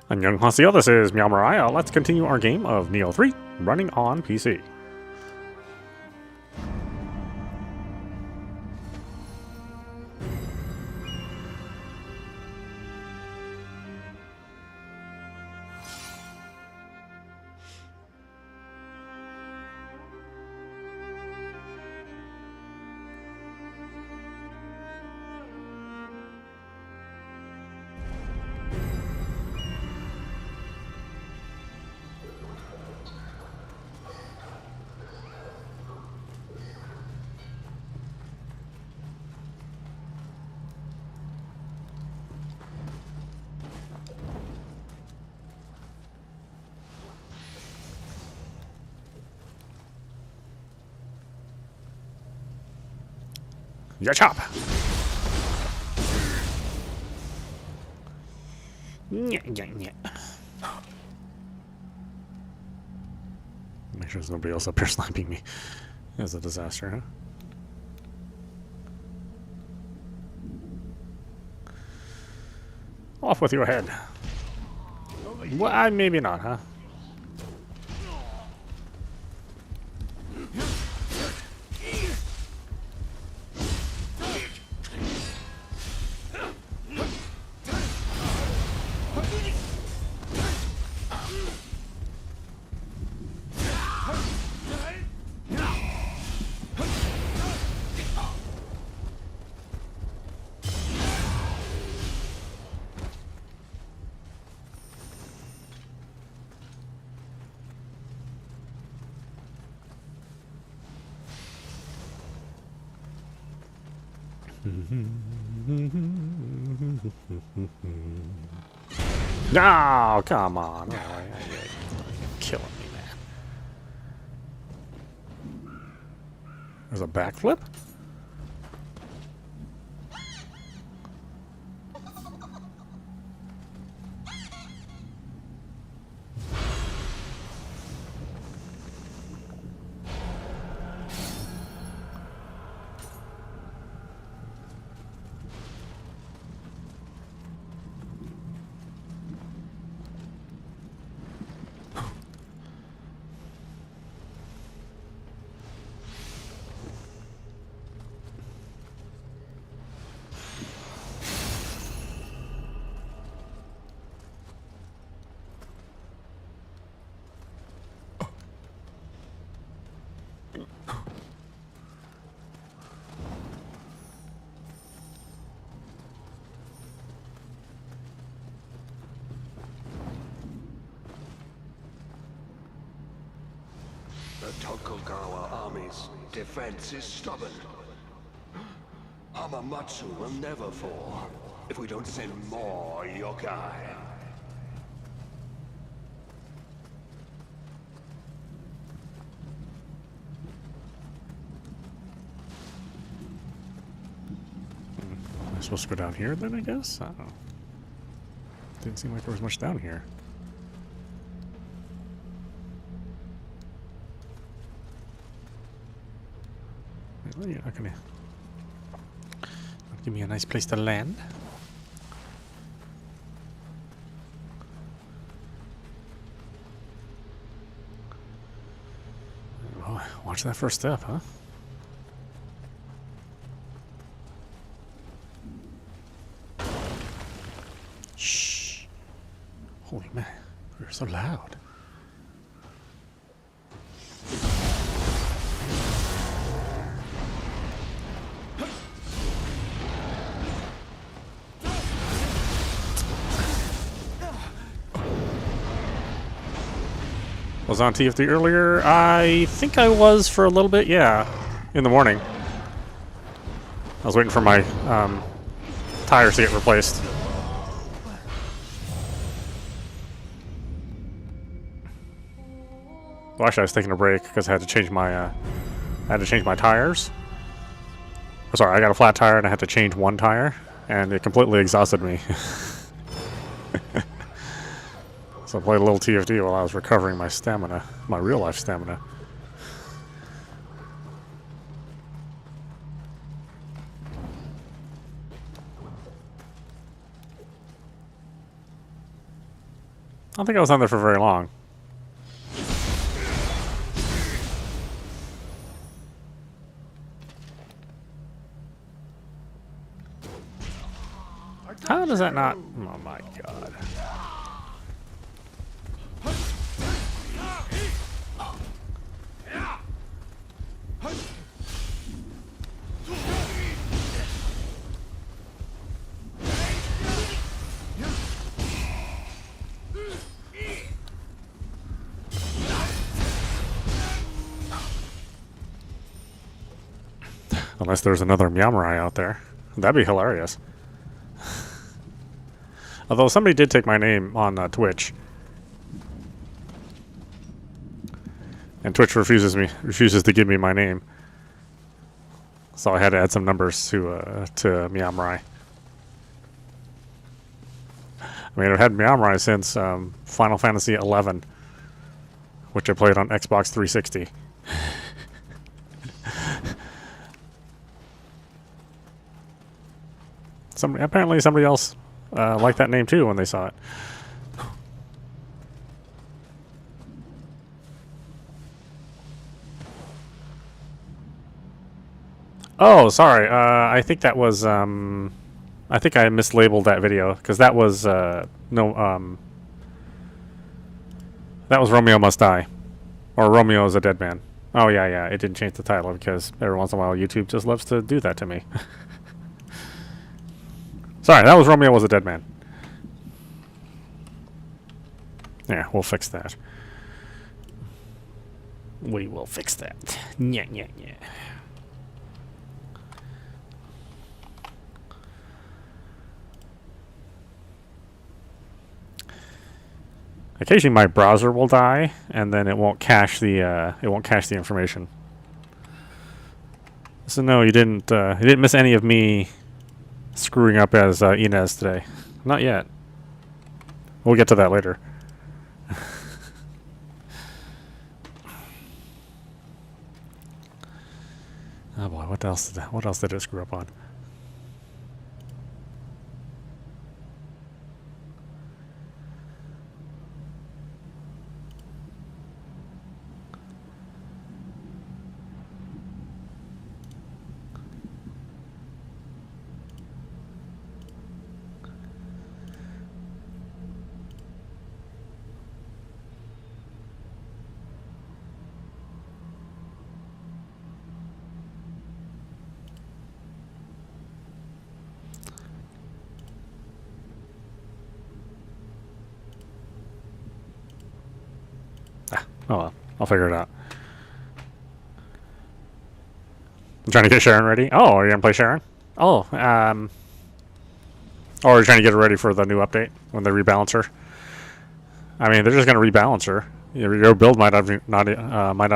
Annyeonghaseyo, this is meowmurai. Let's continue our game of Nioh 3, running on PC. Ya chop! Make sure there's nobody else up here sniping me. That's a disaster, huh? Off with your head. Well, maybe not, huh? No, come on. You're killing me, man. There's a backflip? The Tokugawa army's defense is stubborn. Hamamatsu will never fall if we don't send more yokai. Am I supposed to go down here then, I guess? I don't know. Didn't seem like there was much down here. Well, you're not gonna give me a nice place to land. Oh, watch that first step, huh? Shh. Holy man, you're so loud. Was on TFT earlier? I think I was for a little bit, yeah. In the morning. I was waiting for my tires to get replaced. Well, actually, I was taking a break because I had to change my tires. Oh, sorry, I got a flat tire and I had to change one tire, and it completely exhausted me. So I played a little TFT while I was recovering my stamina, my real-life stamina. don't think I was on there for very long. How does that not? Oh my god. Unless there's another meowmurai out there. That'd be hilarious. Although somebody did take my name on Twitch. And Twitch refuses to give me my name. So I had to add some numbers to meowmurai. I mean, I've had meowmurai since Final Fantasy 11, which I played on Xbox 360. Apparently somebody else liked that name too when they saw it. Oh, sorry. I think that was I think I mislabeled that video because that was that was Romeo Must Die, or Romeo is a Dead Man. Oh yeah, it didn't change the title because every once in a while YouTube just loves to do that to me. Sorry, that was Romeo Was a Dead Man. Yeah, we'll fix that. We will fix that. Yeah. Occasionally, my browser will die, and then it won't cache the information. So no, you didn't miss any of me screwing up as Inez today. Not yet. We'll get to that later. Oh boy, what else did it screw up on? Oh well, I'll figure it out. I'm trying to get Sharon ready. Oh, are you gonna play Sharon? Oh, or are you trying to get her ready for the new update when they rebalance her? I mean, they're just gonna rebalance her. Your build might not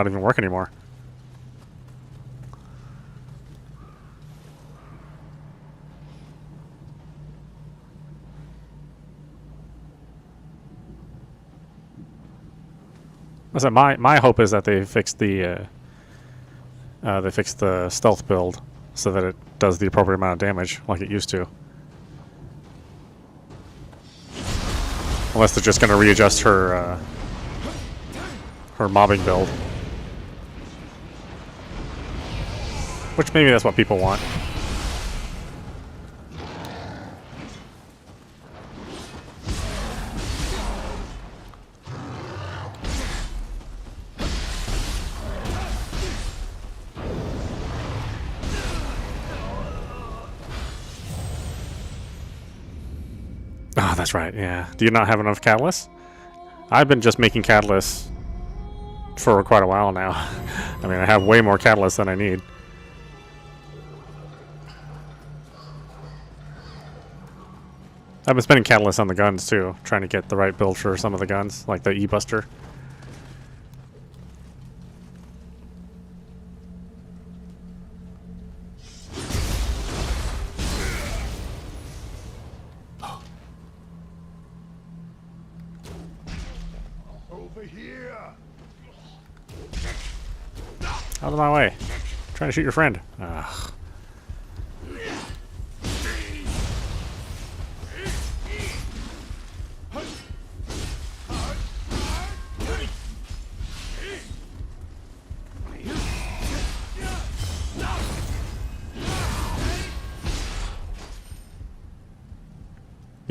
even work anymore. So my hope is that they fix the stealth build so that it does the appropriate amount of damage like it used to. Unless they're just going to readjust her her mobbing build, which maybe that's what people want. Oh, that's right, yeah. Do you not have enough catalysts? I've been just making catalysts for quite a while now. I mean, I have way more catalysts than I need. I've been spending catalysts on the guns, too. Trying to get the right build for some of the guns, like the E-Buster. Out of my way. I'm trying to shoot your friend. Ugh.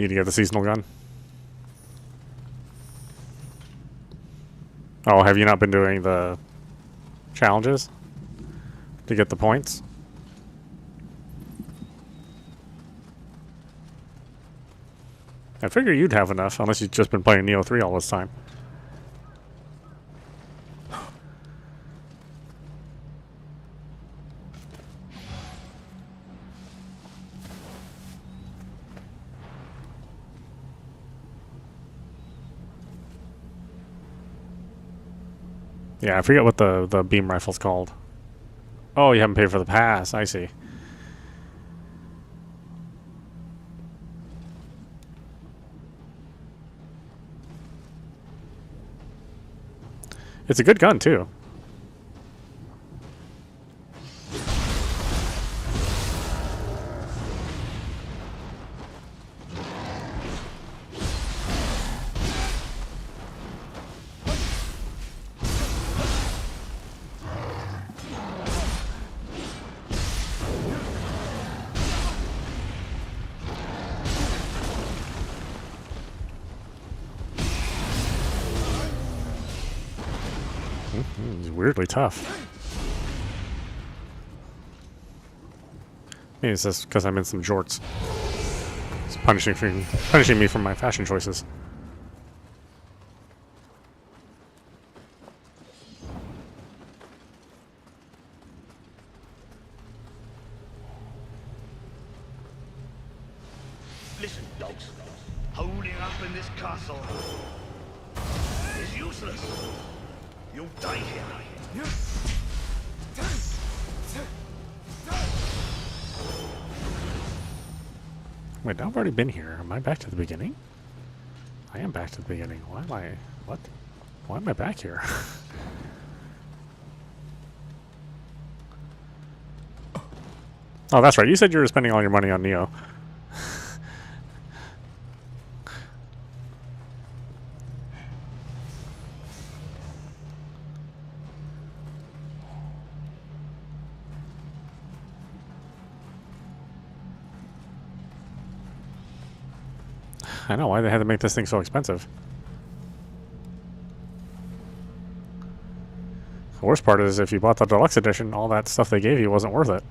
Need to get the seasonal gun. Oh, have you not been doing the challenges to get the points? I figure you'd have enough, unless you've just been playing Nioh 3 all this time. Yeah, I forget what the beam rifle's called. Oh, you haven't paid for the pass. I see. It's a good gun, too. It's weirdly tough. Maybe it's just because I'm in some jorts. It's punishing me for my fashion choices. Listen, dogs. Holding up in this castle is useless. You'll die here. Wait, I've already been here. Am I back to the beginning? I am back to the beginning. Why am I... What? Why am I back here? Oh, that's right. You said you were spending all your money on Nioh. I know, why they had to make this thing so expensive. The worst part is if you bought the deluxe edition, all that stuff they gave you wasn't worth it.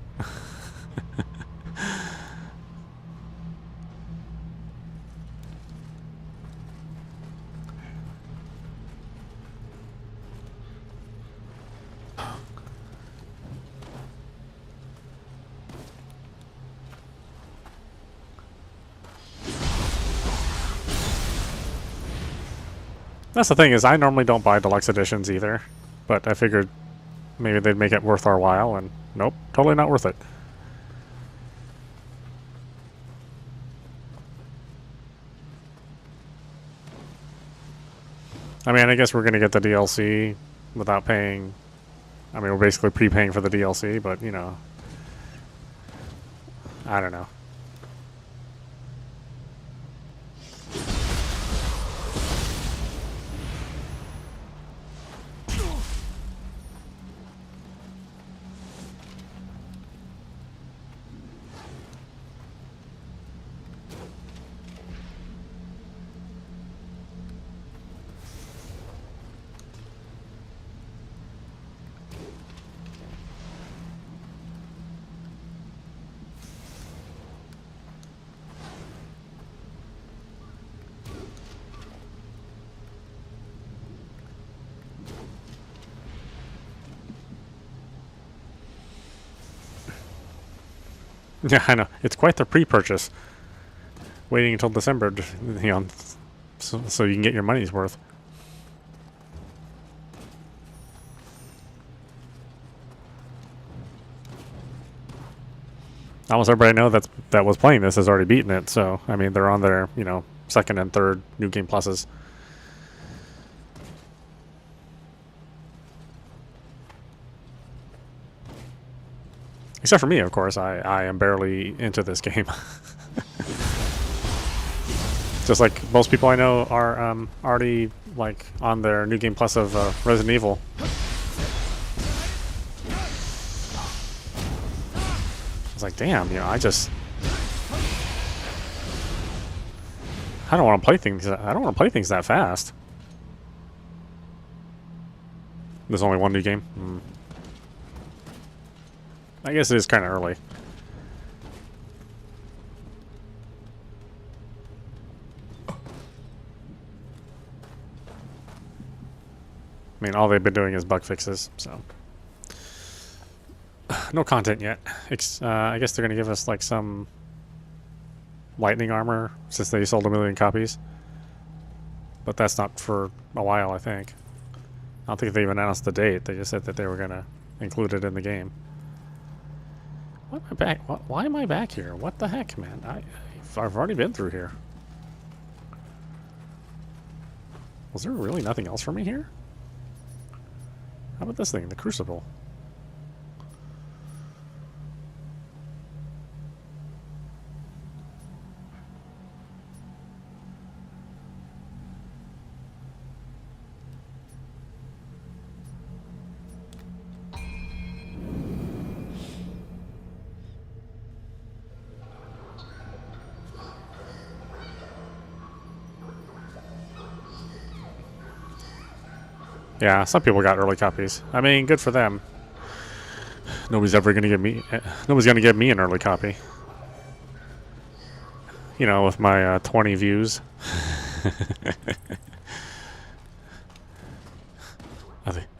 That's the thing, is I normally don't buy deluxe editions either, but I figured maybe they'd make it worth our while, and nope, totally not worth it. I mean, I guess we're gonna get the DLC without paying. I mean, we're basically prepaying for the DLC, but you know, I don't know. Yeah, I know. It's quite the pre-purchase. Waiting until December, you know, so you can get your money's worth. Almost everybody I know that was playing this has already beaten it, so I mean they're on their, you know, second and third new game pluses. Except for me, of course. I am barely into this game. Just like most people I know are already like on their new game plus of Resident Evil. It's like, damn, you know, I just I don't want to play things. I don't want to play things that fast. There's only one new game. I guess it is kind of early. I mean, all they've been doing is bug fixes, so no content yet. I guess they're gonna give us like some lightning armor since they sold 1 million copies, but that's not for a while. I think. I don't think they even announced the date. They just said that they were gonna include it in the game. Why am I back? Why am I back here? What the heck, man? I've already been through here. Was there really nothing else for me here? How about this thing, the Crucible? Yeah, some people got early copies. I mean, good for them. Nobody's ever gonna give me. Nobody's gonna give me an early copy. You know, with my 20 views.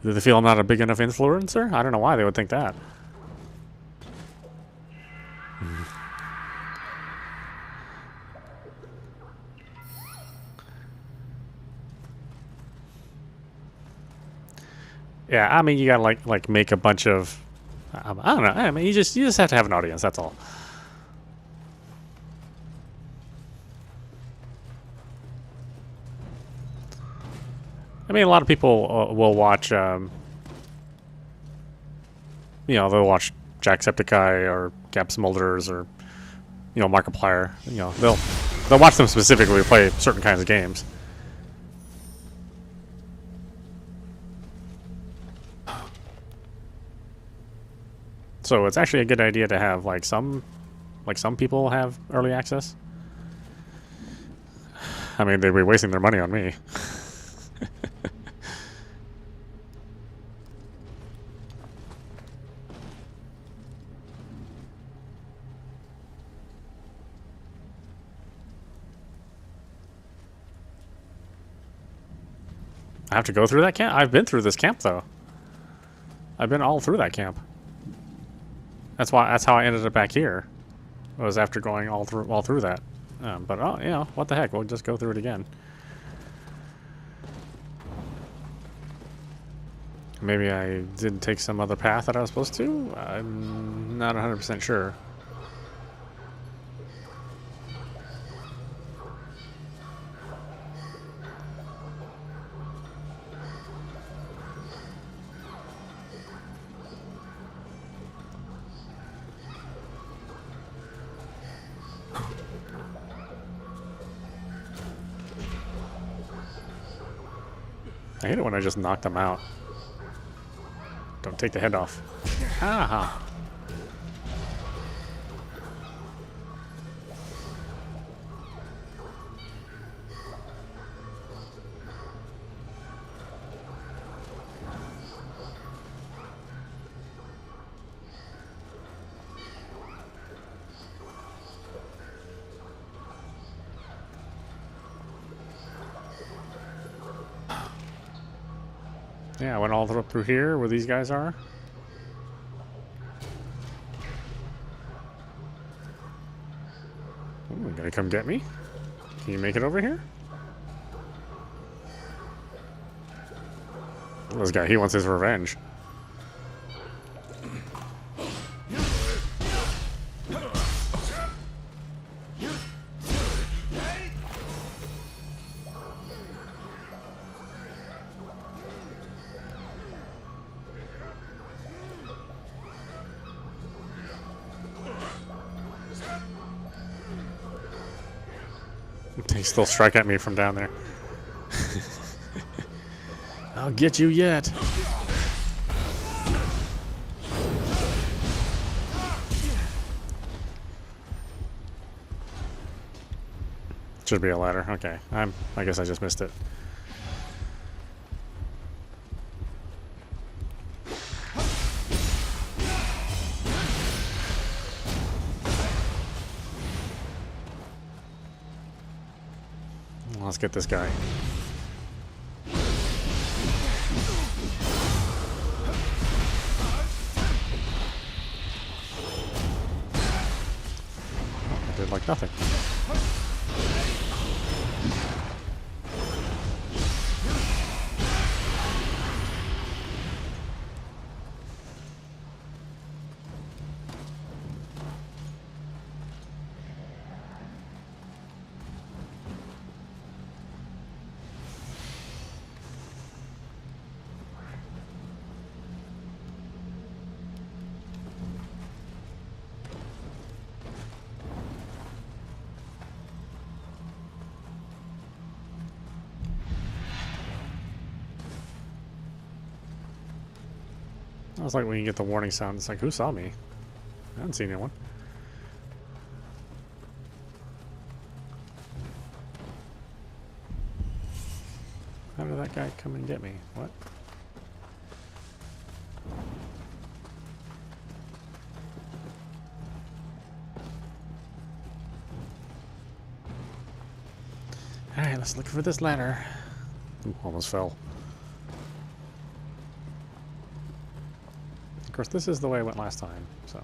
Do they feel I'm not a big enough influencer? I don't know why they would think that. Yeah, I mean, you gotta like make a bunch of. I don't know. I mean, you just have to have an audience. That's all. I mean, a lot of people will watch. You know, they'll watch Jacksepticeye or Gap Smolders or Markiplier. You know, they'll watch them specifically play certain kinds of games. So it's actually a good idea to have like some people have early access. I mean, they'd be wasting their money on me. I have to go through that camp? I've been through this camp though. I've been all through that camp. That's how I ended up back here. It was after going all through that. But what the heck? We'll just go through it again. Maybe I didn't take some other path that I was supposed to. I'm not 100% sure. I hate it when I just knock them out. Don't take the head off. Haha. Yeah, I went all up through here where these guys are. Ooh, gonna come get me? Can you make it over here? This guy, he wants his revenge. They still strike at me from down there. I'll get you yet. Should be a ladder. Okay. I guess I just missed it. Let's get this guy. I did like nothing. I was like, when you get the warning sound, it's like, who saw me? I haven't seen anyone. How did that guy come and get me? What? Alright, let's look for this ladder. Ooh, almost fell. Of course, this is the way I went last time, so...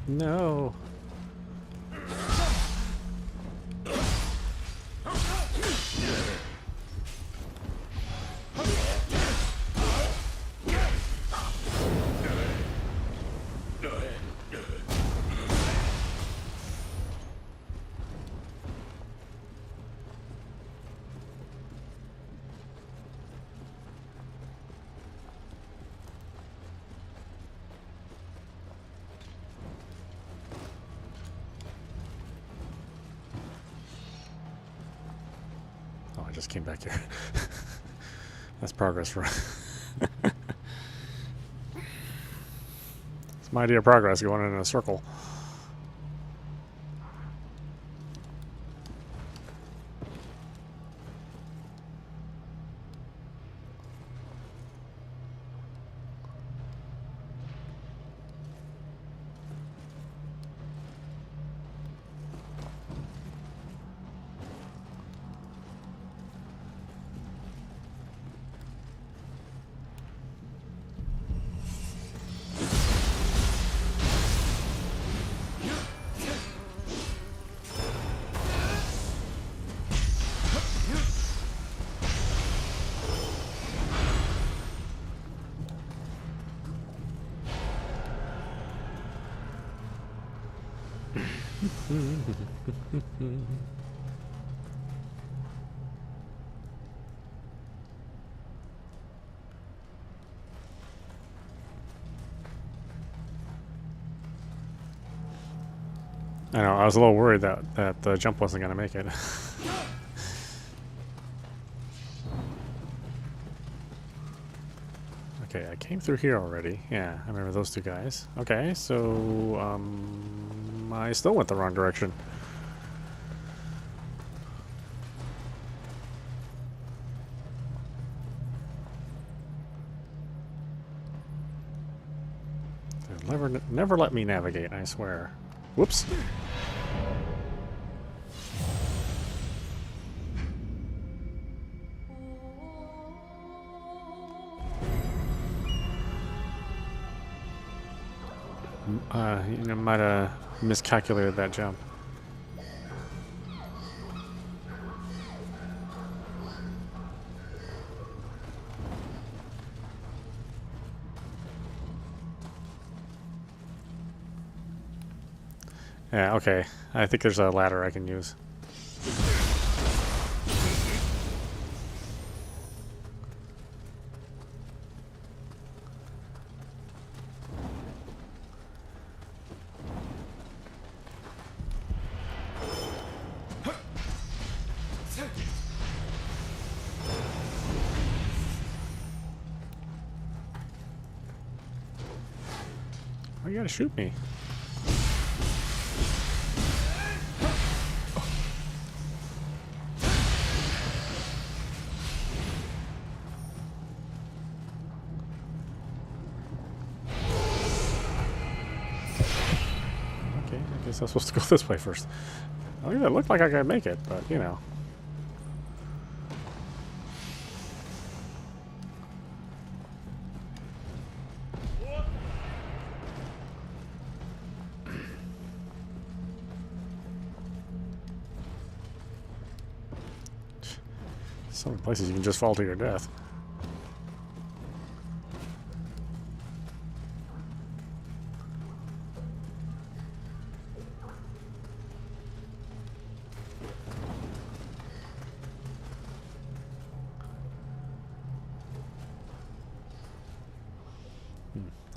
No! I just came back here. That's progress for it's my idea of progress, going in a circle. I know, I was a little worried that the jump wasn't going to make it. Okay, I came through here already. Yeah, I remember those two guys. Okay, so, I still went the wrong direction. They'll never let me navigate, I swear. Whoops. You might have miscalculated that jump. Yeah, okay. I think there's a ladder I can use. you gotta shoot me? Okay, I guess I'm supposed to go this way first. I mean, it looked like I could make it, but you know. So many places you can just fall to your death.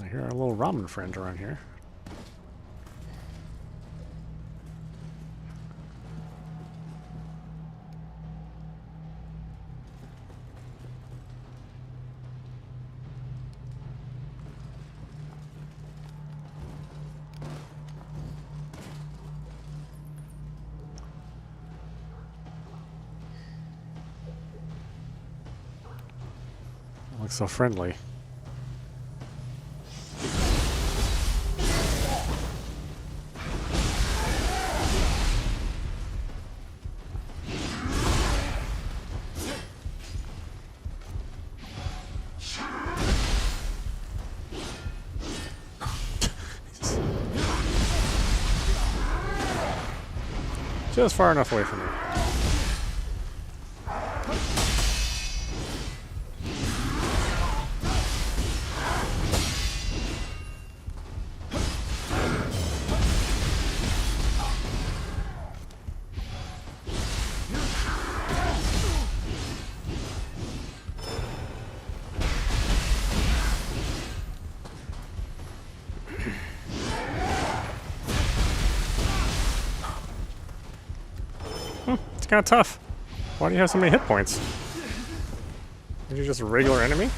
I hear our little ramen friend around here. Looks so friendly. Just far enough away from me. It's kind of tough. Why do you have so many hit points? Are you just a regular enemy?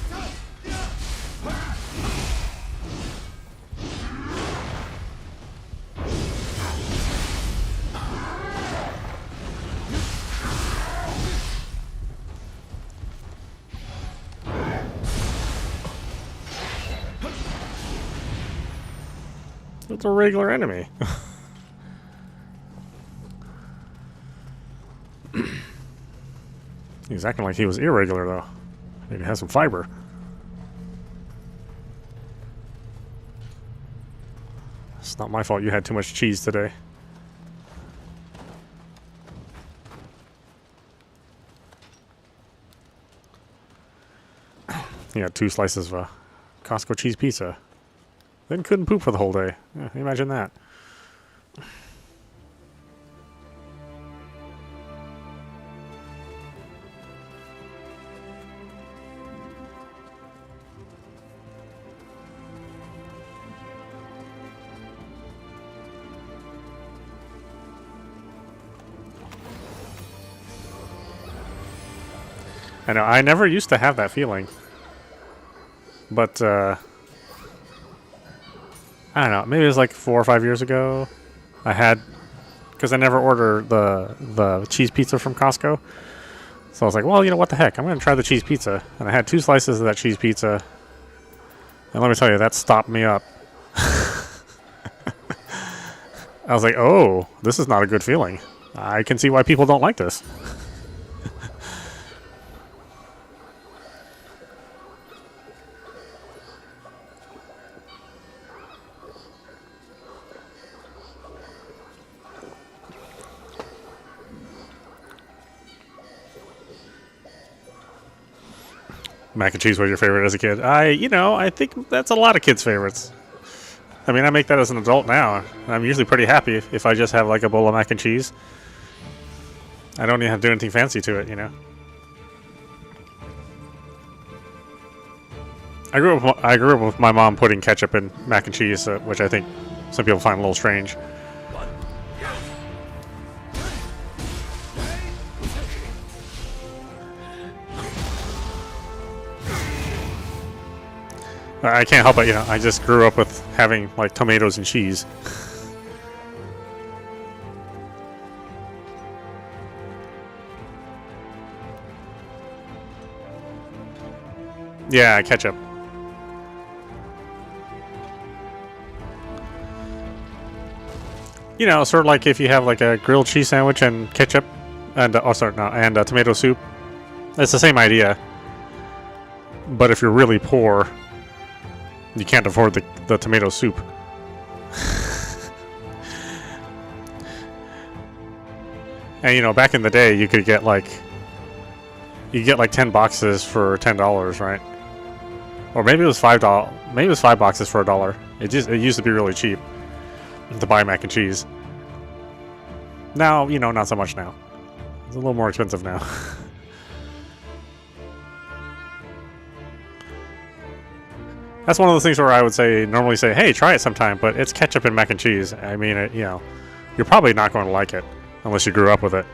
It's a regular enemy. He was acting like he was irregular, though. Maybe has some fiber. It's not my fault you had too much cheese today. He had 2 slices of Costco cheese pizza. Then couldn't poop for the whole day. Yeah, imagine that. I know, I never used to have that feeling. But, I don't know, maybe it was like 4 or 5 years ago. I had, because I never order the cheese pizza from Costco. So I was like, well, you know, what the heck, I'm going to try the cheese pizza. And I had 2 slices of that cheese pizza. And let me tell you, that stopped me up. I was like, oh, this is not a good feeling. I can see why people don't like this. Mac and cheese was your favorite as a kid. I think that's a lot of kids' favorites. I mean, I make that as an adult now. I'm usually pretty happy if I just have like a bowl of mac and cheese. I don't even have to do anything fancy to it, you know. I grew up with my mom putting ketchup in mac and cheese, which I think some people find a little strange. I can't help it, you know. I just grew up with having like tomatoes and cheese. Yeah, ketchup. You know, sort of like if you have like a grilled cheese sandwich and ketchup, and oh sorry, no, and tomato soup. It's the same idea. But if you're really poor, you can't afford the tomato soup. And you know, back in the day, you could get like 10 boxes for $10, right? Or maybe it was $5. Maybe it was 5 boxes for $1. It used to be really cheap to buy mac and cheese. Now, you know, not so much now. It's a little more expensive now. That's one of those things where I would normally say, hey, try it sometime, but it's ketchup and mac and cheese. I mean, you know, you're probably not going to like it unless you grew up with it.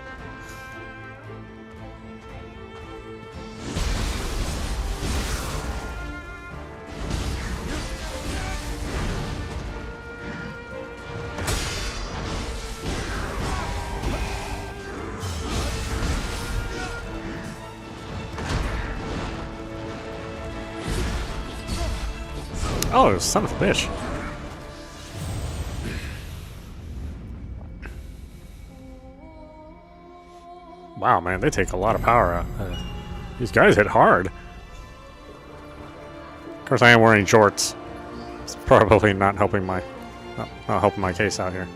Oh, son of a bitch. Wow, man, they take a lot of power out. These guys hit hard. Of course, I am wearing shorts. It's probably not helping my case out here.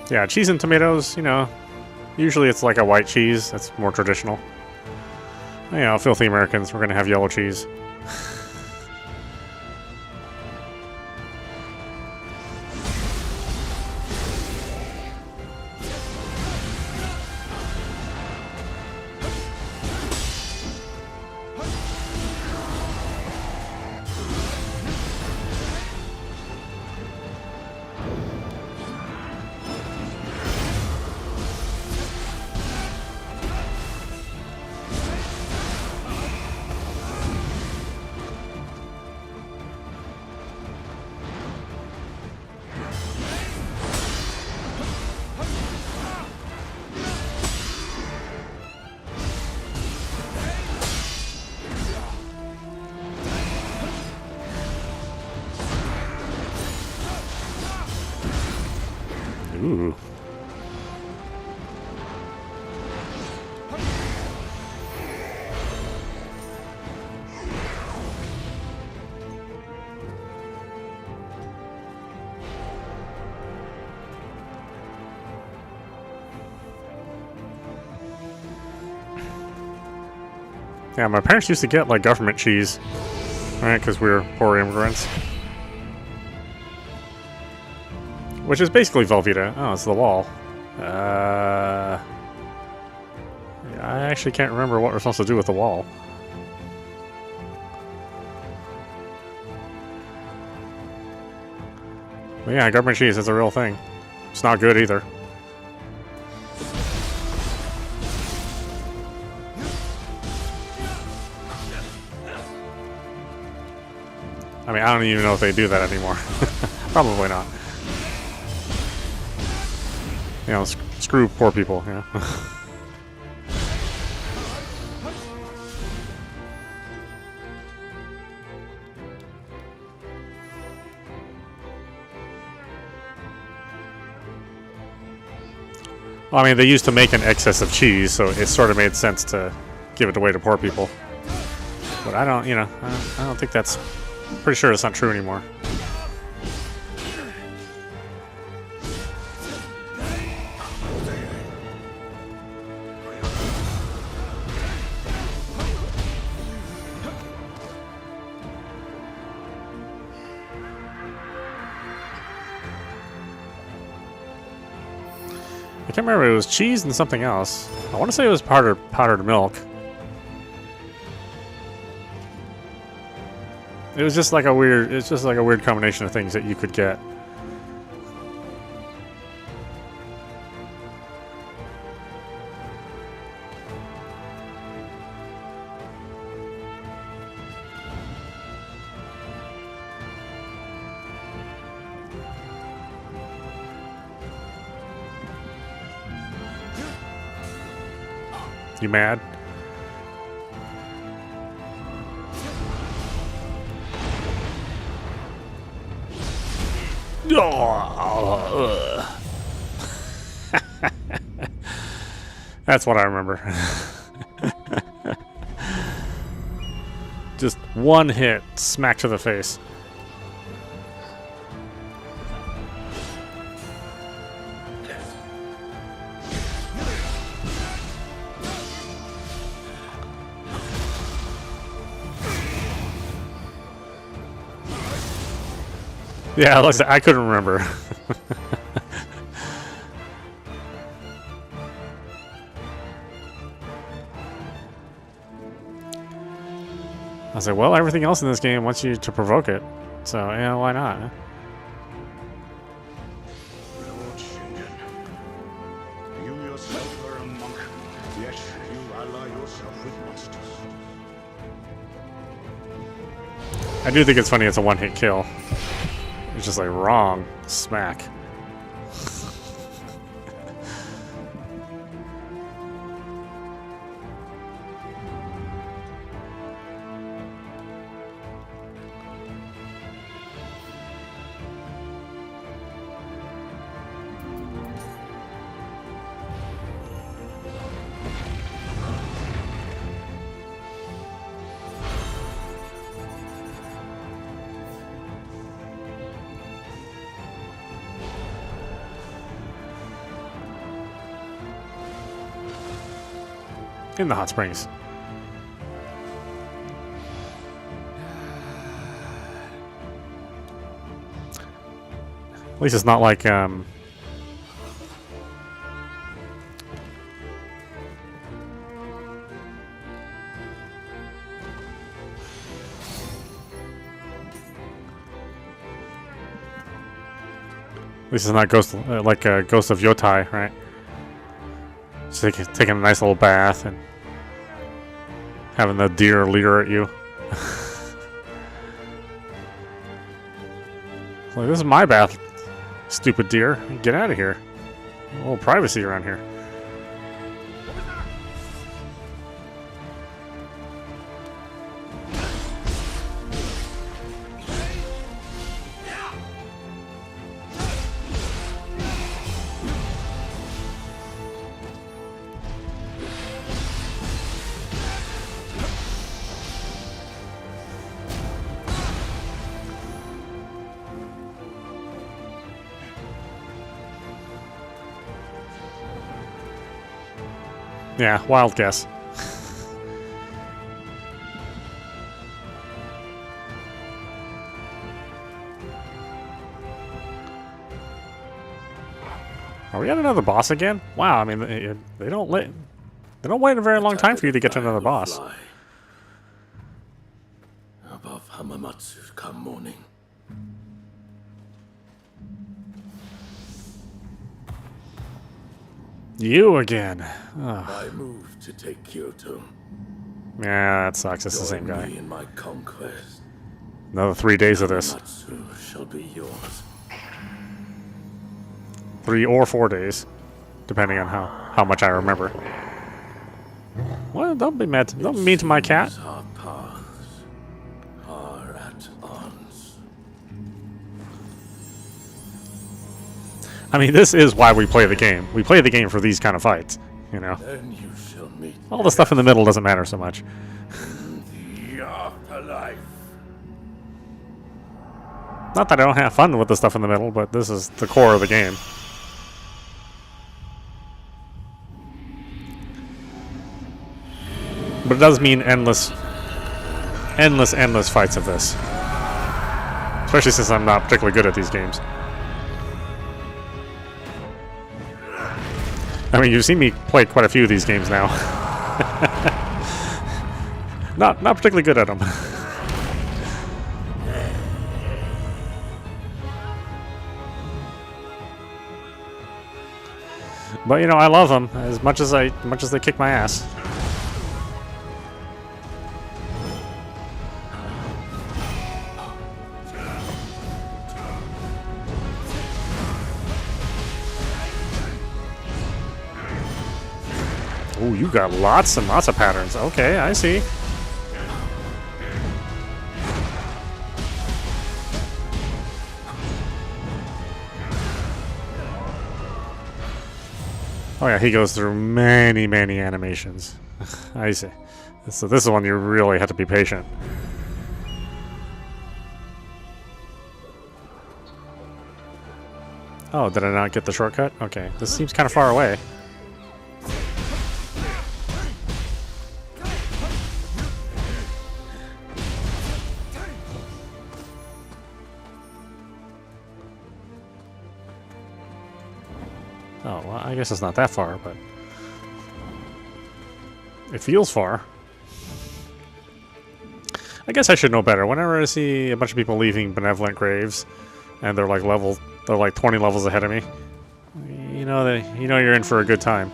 Yeah, cheese and tomatoes, you know, usually it's like a white cheese. That's more traditional. You know, filthy Americans, we're going to have yellow cheese. Ooh. Yeah, my parents used to get like government cheese, right? Because we were poor immigrants. Which is basically Velveeta. Oh, it's the wall. I actually can't remember what we're supposed to do with the wall. But yeah, government cheese is a real thing. It's not good either. I mean, I don't even know if they do that anymore. Probably not. You know, screw poor people, you know. Well, I mean, they used to make an excess of cheese, so it sort of made sense to give it away to poor people. But I don't, you know, I don't think that's... Pretty sure it's not true anymore. I can't remember, it was cheese and something else. I want to say it was powdered milk. It was just like a weird. It's just like a weird combination of things that you could get. You mad? That's what I remember. Just one hit, smack to the face. Yeah, like I couldn't remember. I was like, well, everything else in this game wants you to provoke it. So, yeah, why not? Lord Shingen, you yourself are a monk, yet you ally yourself with monsters. I do think it's funny it's a one-hit kill. It's just like wrong. Smack. In the hot springs. At least it's not like at least it's not ghost like a Ghost of Yotai, right? Just taking a nice little bath and having the deer leer at you. Like, this is my bath, stupid deer. Get out of here. A little privacy around here. Yeah, wild guess. Are we at another boss again? Wow, I mean, they don't wait a very long time for you to get to another boss. Above Hamamatsu come morning. You again. Ugh. I move to take Kyoto. Yeah, that sucks. It's the same Join guy. me in my conquest. Another 3 days of this. Hamamatsu shall be yours. 3 or 4 days, depending on how much I remember. Well, don't be mad. Don't be mean to my cat. Our paths are at odds. I mean, this is why we play the game. We play the game for these kind of fights, you know. Then you shall meet All the stuff in the middle doesn't matter so much. the afterlife. Not that I don't have fun with the stuff in the middle, but this is the core of the game. But it does mean endless fights of this. Especially since I'm not particularly good at these games. I mean, you've seen me play quite a few of these games now. Not particularly good at them. But you know, I love them as much as they kick my ass. Oh, you got lots and lots of patterns. Okay, I see. Oh yeah, he goes through many, many animations. I see. So this is one you really have to be patient. Oh, did I not get the shortcut? Okay, this seems kind of far away. Oh, well, I guess it's not that far, but it feels far. I guess I should know better. Whenever I see a bunch of people leaving benevolent graves, and they're like 20 levels ahead of me, you know you're in for a good time.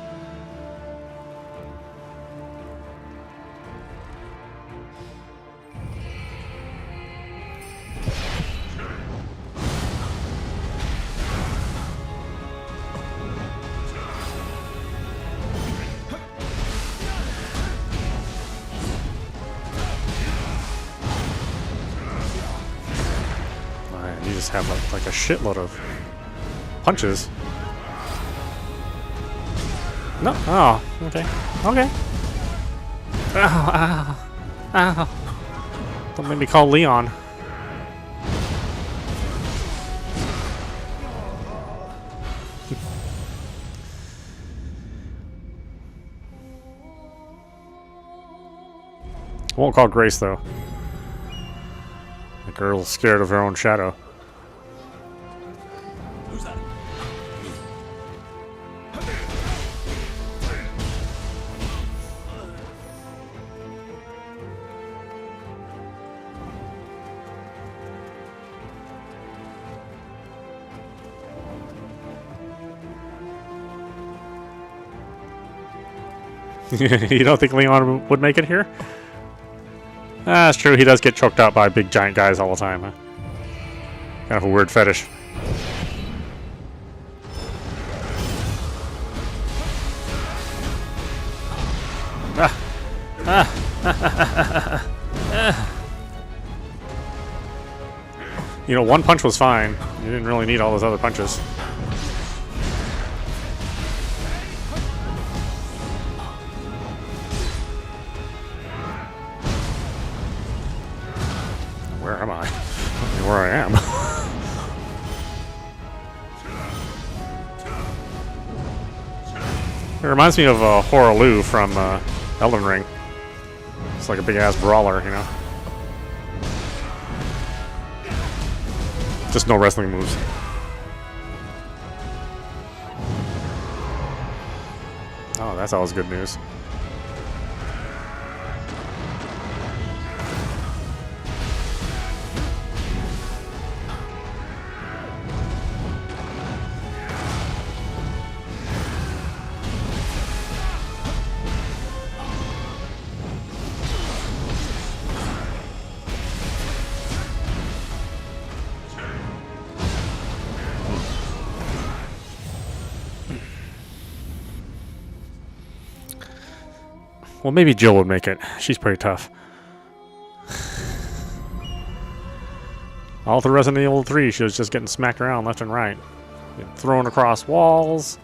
You just have like a shitload of punches. No. Oh, okay. Okay. Ow, ow, ow. Don't make me call Leon. Won't call Grace, though. The girl's scared of her own shadow. Who's that? You don't think Leon would make it here? Ah, that's true. He does get choked out by big giant guys all the time. Huh? Kind of a weird fetish. You know, one punch was fine. You didn't really need all those other punches. Where am I? I don't know where I am. It reminds me of Horaloo from Elden Ring. It's like a big ass brawler, you know? Just no wrestling moves. Oh, that's always good news. Well, maybe Jill would make it. She's pretty tough. All through Resident Evil 3, she was just getting smacked around left and right. Getting thrown across walls.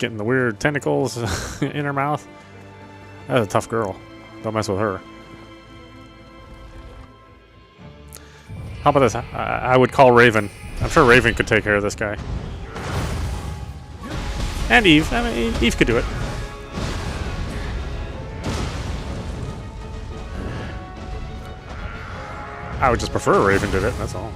Getting the weird tentacles in her mouth. That's a tough girl. Don't mess with her. How about this? I would call Raven. I'm sure Raven could take care of this guy. And Eve. I mean, Eve could do it. I would just prefer Raven did it, that's all.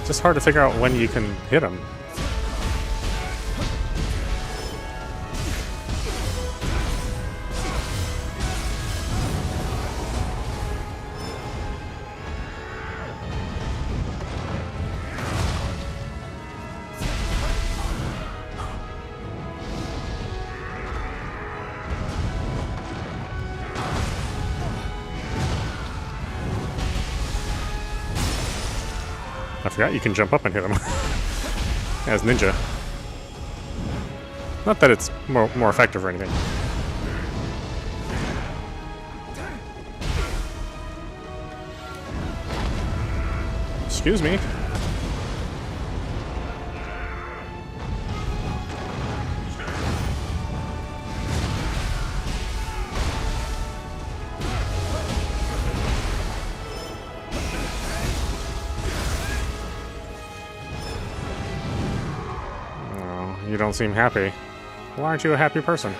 just hard to figure out when you can hit him. I forgot you can jump up and hit him as ninja. Not that it's more effective or anything. Excuse me. You don't seem happy. Why aren't you a happy person?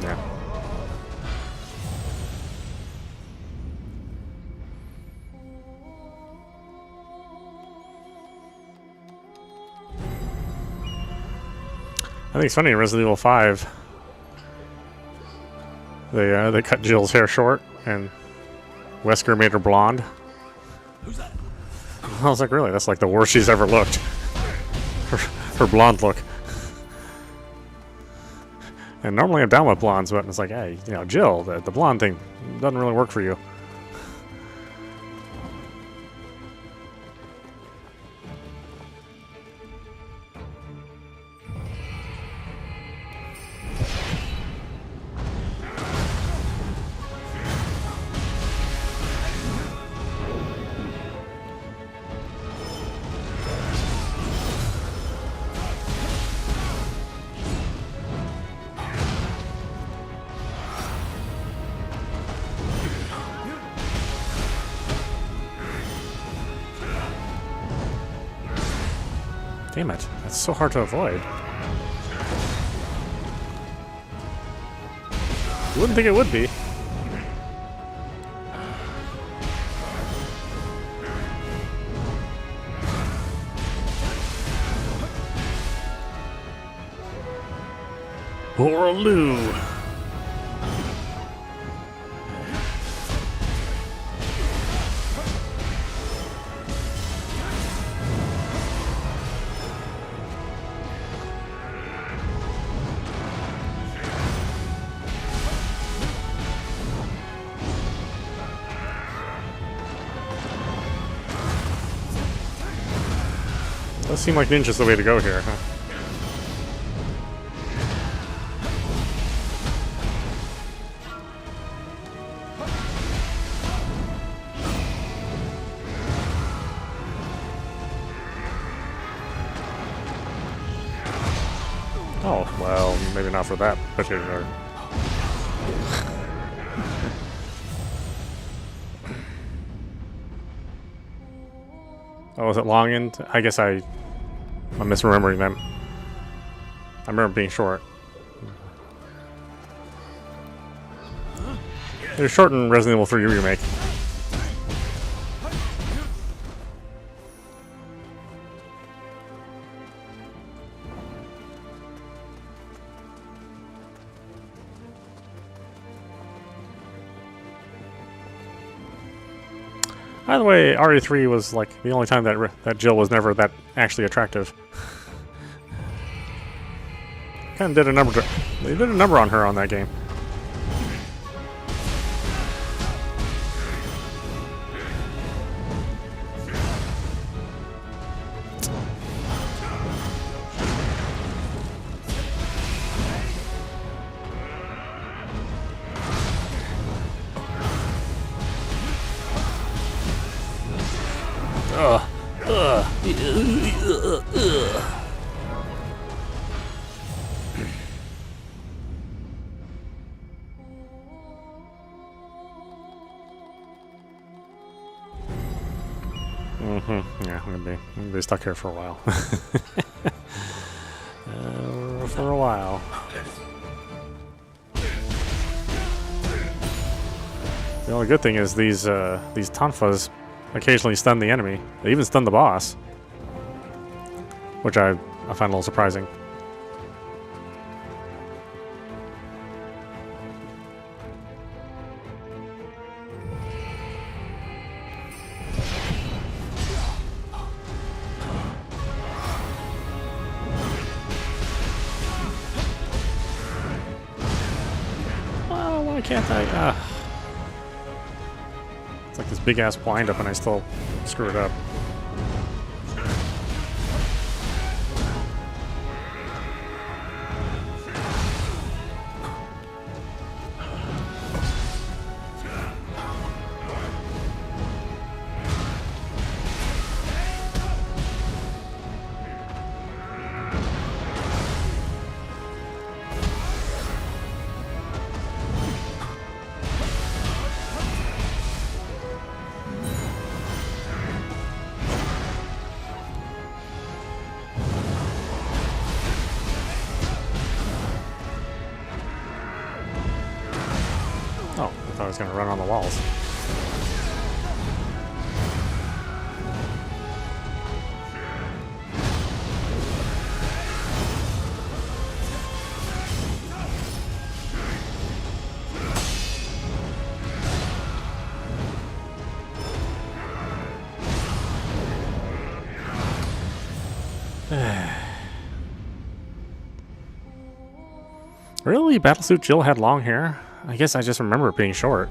Yeah. I think it's funny in Resident Evil 5. They cut Jill's hair short and Wesker made her blonde. Who's that? I was like, really? That's like the worst she's ever looked. Her blonde look. And normally I'm down with blondes, but it's like, hey, you know, Jill, the blonde thing doesn't really work for you. Damn it, that's so hard to avoid. You wouldn't think it would be. Orlu. Does seem like ninja's the way to go here, huh? Oh, well, maybe not for that particular. Oh, was it long end? I guess I'm misremembering them. I remember being short. They're short in Resident Evil 3 Remake. By the way, RE3 was like the only time that Jill was never that actually attractive. Kind of did a number. They did a number on her on that game. Yeah, I'm gonna be stuck here for a while. For a while. The only good thing is these tonfas occasionally stun the enemy. They even stun the boss, which I find a little surprising. Well, why can't I? It's like this big ass wind up and I still screw it up. Oh, I thought I was going to run on the walls. Really? Battlesuit Jill had long hair? I guess I just remember it being short.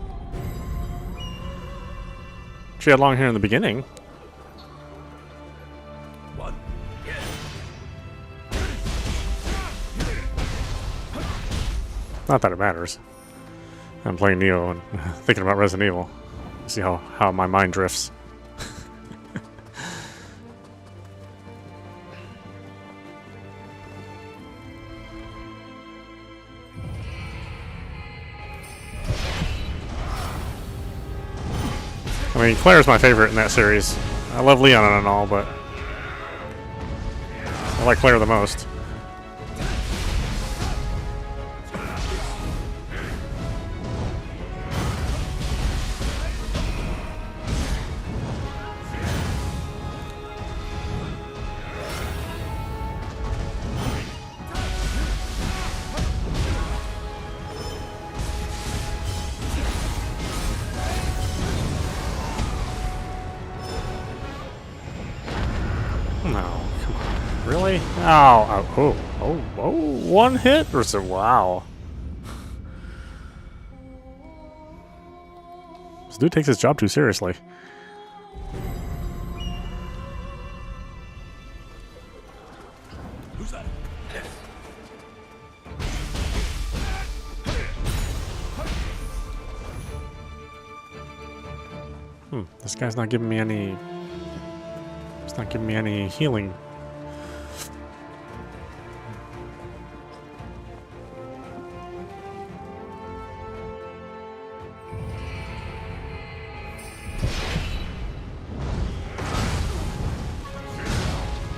She had long hair in the beginning. Not that it matters. I'm playing Nioh and thinking about Resident Evil. See how my mind drifts. I mean, Claire's my favorite in that series. I love Leon and all, but I like Claire the most. No, come on. Really? Oh, one hit? Or so, wow. This dude takes his job too seriously. Who's that? This guy's not giving me any... It's not giving me any healing.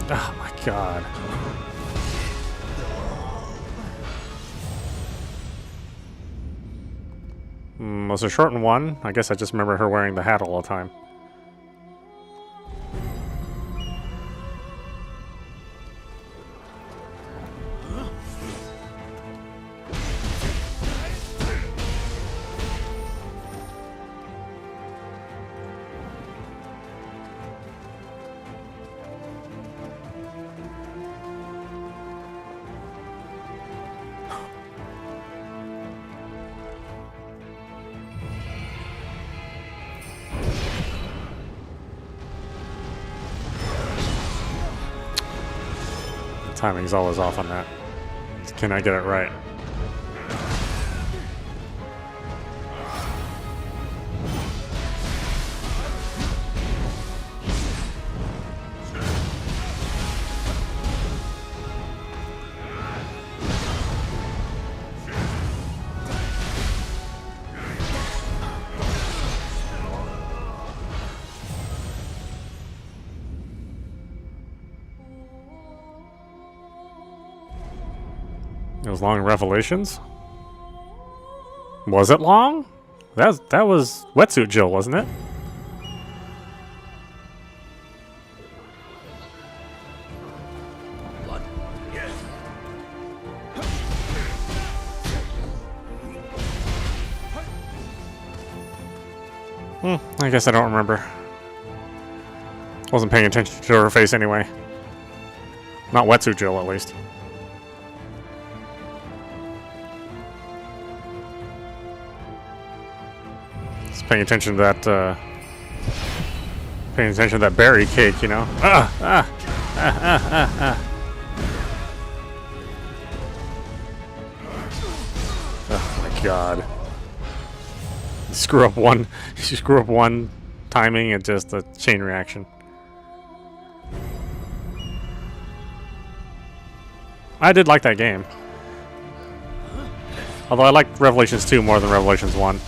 Oh my god. Was it short and one? I guess I just remember her wearing the hat all the time. Timing's always off on that. Can I get it right? It was long Revelations? Was it long? That was Wetsuit Jill, wasn't it? I guess I don't remember. Wasn't paying attention to her face anyway. Not Wetsuit Jill, at least. Just paying attention to that, paying attention to that berry cake, you know? Oh my god. You screw up one timing and just a chain reaction. I did like that game. Although I liked Revelations 2 more than Revelations 1.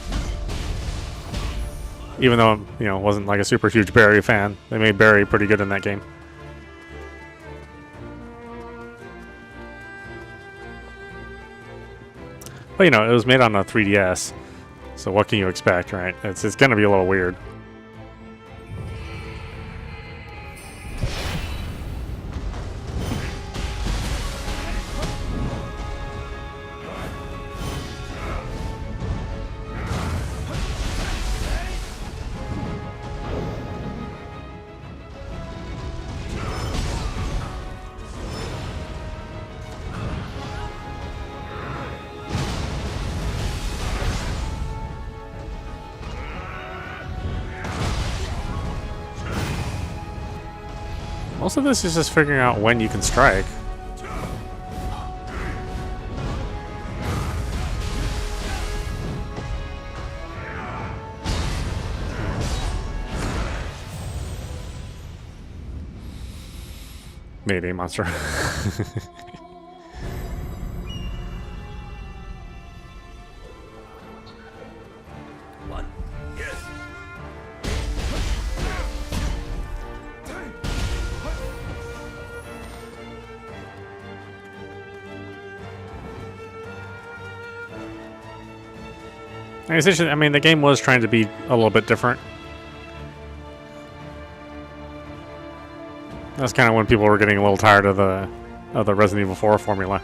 Even though, you know, wasn't like a super huge Barry fan. They made Barry pretty good in that game. But, you know, it was made on a 3DS. So what can you expect, right? It's gonna be a little weird. Most of this is just figuring out when you can strike. Mayday monster. I mean, the game was trying to be a little bit different. That's kind of when people were getting a little tired of the Resident Evil 4 formula.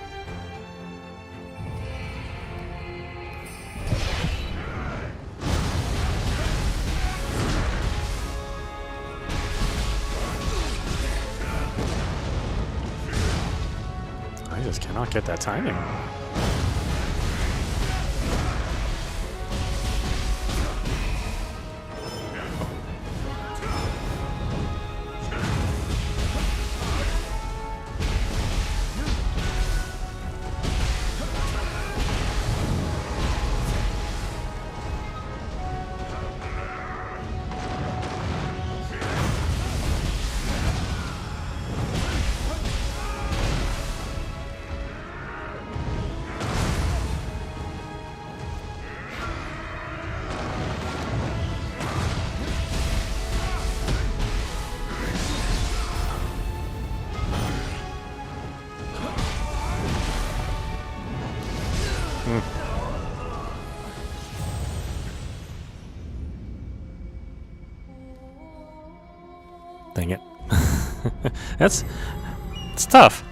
I just cannot get that timing. Dang it. It's tough.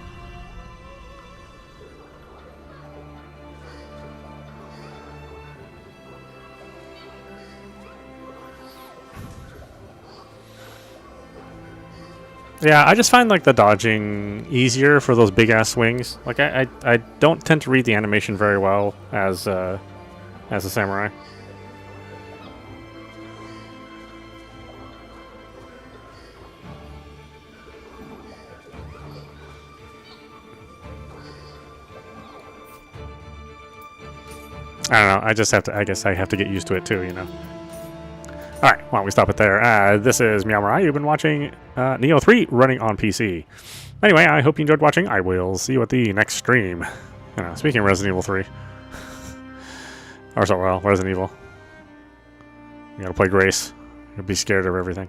Yeah, I just find like the dodging easier for those big ass swings. Like I don't tend to read the animation very well as a samurai. I don't know. I just have to. I guess I have to get used to it too. You know. All right. Why don't we stop it there? This is meowmurai. You've been watching Nioh 3 running on PC. Anyway, I hope you enjoyed watching. I will see you at the next stream. Speaking of Resident Evil 3, or so well, Resident Evil. You gotta play Grace. You'll be scared of everything.